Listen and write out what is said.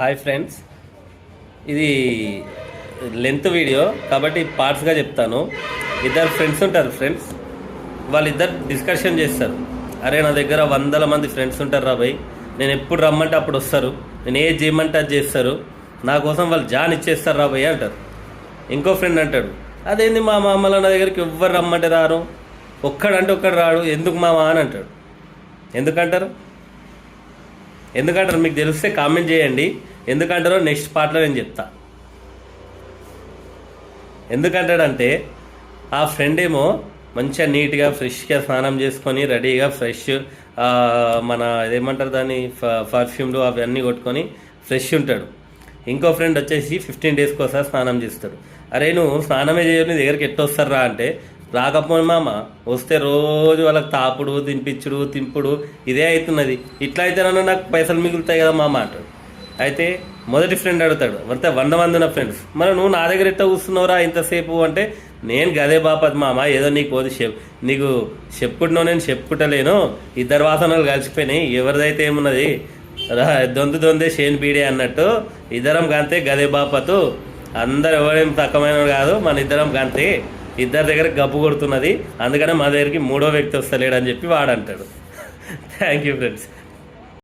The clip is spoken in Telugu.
హాయ్ ఫ్రెండ్స్, ఇది లెంత్ వీడియో కాబట్టి పార్ట్స్గా చెప్తాను. ఇద్దరు ఫ్రెండ్స్ ఉంటారు. వాళ్ళిద్దరు డిస్కషన్ చేస్తారు. అరే, నా దగ్గర వందల మంది ఫ్రెండ్స్ ఉంటారు రా భయ్, నేను ఎప్పుడు రమ్మంటే అప్పుడు వస్తారు, నేను ఏది చేయమంటే అది చేస్తారు, నా కోసం వాళ్ళు జాన్ ఇచ్చేస్తారు రా భయ్ అంటారు. ఇంకో ఫ్రెండ్ అంటాడు, అదేంది మా మామల నా దగ్గరికి ఎవ్వరు రమ్మంటే రారు, ఒక్కడంటే ఒక్కడు రాడు, ఎందుకు మామ అని అంటాడు. ఎందుకంటారు మీకు తెలిస్తే కామెంట్ చేయండి. ఎందుకంటారో నెక్స్ట్ పార్ట్లో నేను చెప్తా. ఎందుకంటాడంటే ఆ ఫ్రెండ్ ఏమో మంచిగా నీట్గా ఫ్రెష్గా స్నానం చేసుకొని రెడీగా ఫ్రెష్ మన ఏమంటారు దాన్ని పర్ఫ్యూమ్లు అవన్నీ కొట్టుకొని ఫ్రెష్ ఉంటాడు. ఇంకో ఫ్రెండ్ వచ్చేసి 15 డేస్కి ఒకసారి స్నానం చేస్తాడు. అరే, నువ్వు స్నానమే చేయరు, నీ దగ్గరికి ఎట్టొస్తారా అంటే, రాకపోయి మామ, వస్తే రోజు వాళ్ళకి తాపుడు తినిపించుడు తింపుడు ఇదే అవుతున్నది, ఇట్లా అయితేనన్నా నాకు పైసలు మిగులుతాయి కదా మామ అంటాడు. అయితే మొదటి ఫ్రెండ్ అడుగుతాడు, అంతే 100 మంది ఉన్న ఫ్రెండ్స్, మరి నువ్వు నా దగ్గర ఎట్లా కూర్చున్నావురా ఇంతసేపు అంటే, నేను గదే బాపత్ మామ, ఏదో నీకు చెప్పుకుంటున్నావు, నేను చెప్పుకుంటలేను, ఇద్దరు వాసనలు కలిసిపోయినాయి, ఎవరిదైతే ఏమున్నది దొందే షేన్ బీడే అన్నట్టు, ఇద్దరం గంతే గదే బాపతు, అందరు ఎవరేం తక్కువైన కాదు, మన ఇద్దరం గంతే, ఇద్దరి దగ్గర గబ్బు కొడుతున్నది, అందుకనే మా దగ్గరికి మూడో వ్యక్తి వస్తలేడు అని చెప్పి వాడంటాడు. Thank you friends.